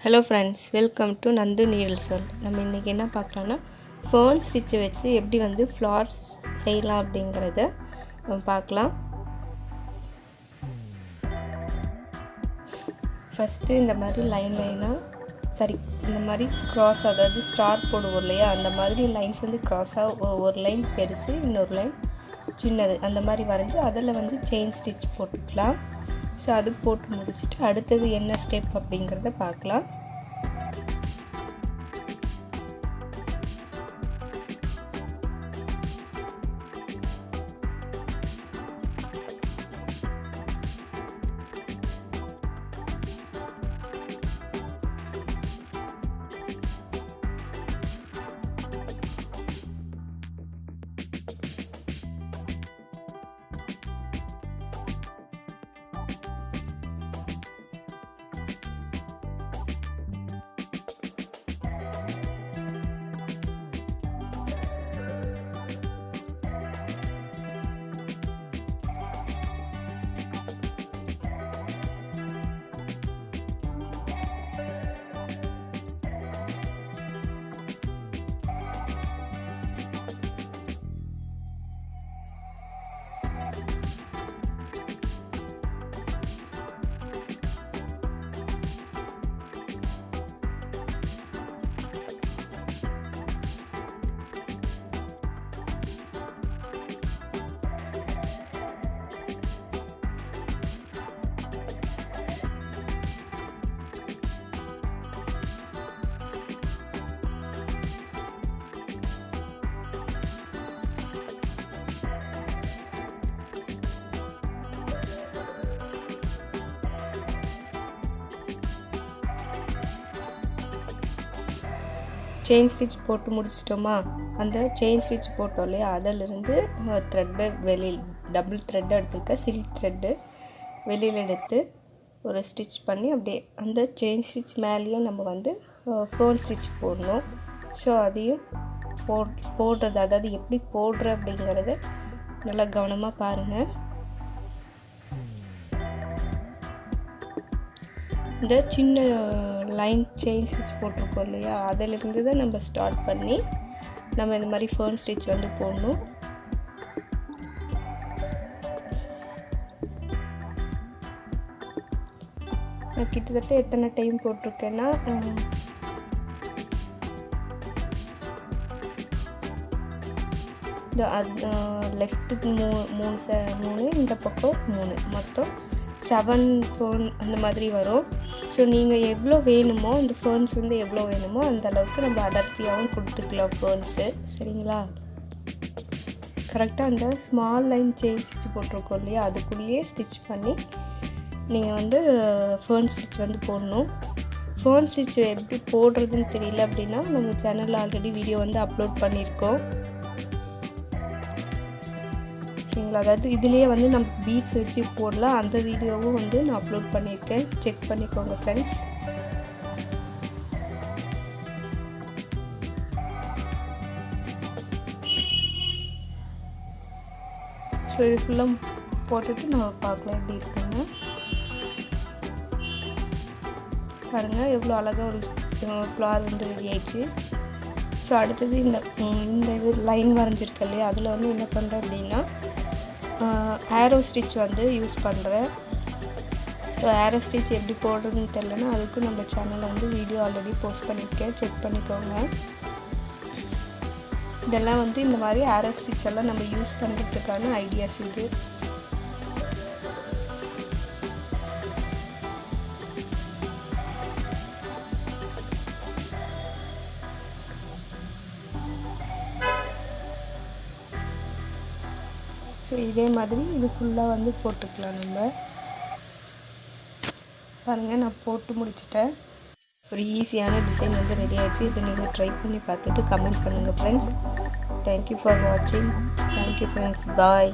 Hello friends, welcome to Nandu Needles World. நம்ம இன்னைக்கு என்ன பார்க்கலாம்னா ஃபோன் ஸ்டிட்ச் வச்சு எப்படி வந்து ஃப்ளார்ஸ் செய்யலாம் அப்படிங்கறத நம்ம பார்க்கலாம். ஃபர்ஸ்ட் இந்த மாதிரி லைனா இந்த மாதிரி கிராஸ் அதாவது ஸ்டார் போடுவோம் இல்லையா அந்த மாதிரி லைன்ஸ் வந்து கிராஸா ஒரு லைன் பெருசு இன்னொரு லைன் சின்னது அந்த மாதிரி வரைஞ்சு அதில் வந்து செயின் ஸ்டிட்ச் போட்டுக்கலாம். ஸோ அது போட்டு முடிச்சுட்டு அடுத்தது என்ன ஸ்டெப் அப்படிங்கிறத பார்க்கலாம். செயின் ஸ்டிச் போட்டு முடிச்சிட்டோமா, அந்த செயின் ஸ்டிச் போட்டோம் இல்லையா அதிலிருந்து த்ரெட்டை வெளியில் டபுள் த்ரெட் எடுத்துக்க சில்க் த்ரெட்டு வெளியில் எடுத்து ஒரு ஸ்டிச் பண்ணி அப்படியே அந்த செயின் ஸ்டிச் மேலேயே நம்ம வந்து ஃபோன் ஸ்டிச் போடணும். ஸோ அதையும் போடுறது அதாவது எப்படி போடுற அப்படிங்கிறத நல்லா கவனமாக பாருங்கள். இந்த சின்ன லைன் செயின் ஸ்டிச் போட்டிருக்கோம் இல்லையா அதிலிருந்து தான் நம்ம ஸ்டார்ட் பண்ணி நம்ம இந்த மாதிரி ஃபோன் ஸ்டிச் வந்து போடணும். நான் கிட்டத்தட்ட எத்தனை டைம் போட்டிருக்கேன்னா லெஃப்ட்டுக்கு மூணு இந்த பக்கம் 3 மொத்தம் 7 ஃபோன் அந்த மாதிரி வரும். ஸோ நீங்கள் எவ்வளோ வேணுமோ அந்த ஃபோன்ஸ் வந்து எவ்வளோ வேணுமோ அந்த அளவுக்கு நம்ம அடர்த்தியாகவும் கொடுத்துக்கலாம் ஃபோன்ஸு. சரிங்களா? கரெக்டாக அந்த ஸ்மால் லைன் செயின் ஸ்டிச் போட்டிருக்கோம் இல்லையா அதுக்குள்ளேயே ஸ்டிச் பண்ணி நீங்கள் வந்து ஃபோன் ஸ்டிச் வந்து போடணும். ஃபோன் ஸ்டிச் எப்படி போடுறதுன்னு தெரியல அப்படின்னா நம்ம சேனலில் ஆல்ரெடி வீடியோ வந்து அப்லோட் பண்ணியிருக்கோம். சரிங்களா? அதாவது இதுலேயே வந்து நம்ம பீட்ஸ் வச்சு போடலாம். அந்த வீடியோவும் வந்து நான் அப்லோட் பண்ணியிருக்கேன், செக் பண்ணிக்கோங்க ஃப்ரெண்ட்ஸ். ஸோ இது ஃபுல்லாக போட்டுட்டு நம்ம பார்க்கலாம் எப்படி இருக்குன்னு. பாருங்கள் எவ்வளோ அழகாக ஒரு ஃப்ளார் வந்து ரெடி ஆயிடுச்சு. ஸோ அடுத்தது இந்த இது லைன் வரைஞ்சிருக்கு இல்லையா அதில் வந்து என்ன பண்ணுறேன் அப்படின்னா ஆரோ ஸ்டிச் வந்து யூஸ் பண்ணுறேன். ஸோ ஆரோ ஸ்டிச் எப்படி போடுறதுன்னு தெரியலனா அதுக்கு நம்ம சேனலில் வந்து வீடியோ ஆல்ரெடி போஸ்ட் பண்ணியிருக்கேன், செக் பண்ணிக்கோங்க. இதெல்லாம் வந்து இந்த மாதிரி ஆரோ ஸ்டிச் எல்லாம் நம்ம யூஸ் பண்ணுறதுக்கான ஐடியாஸ் இது. ஸோ இதே மாதிரி இது ஃபுல்லாக வந்து போட்டுக்கலாம். நம்ம பாருங்கள் நான் போட்டு முடிச்சிட்டேன். ஒரு ஈஸியான டிசைன் வந்து ரெடி ஆகிடுச்சு. இதை நீங்கள் ட்ரை பண்ணி பார்த்துட்டு கமெண்ட் பண்ணுங்கள் ஃப்ரெண்ட்ஸ். தேங்க்யூ ஃபார் வாட்சிங். Thank you friends. பாய்.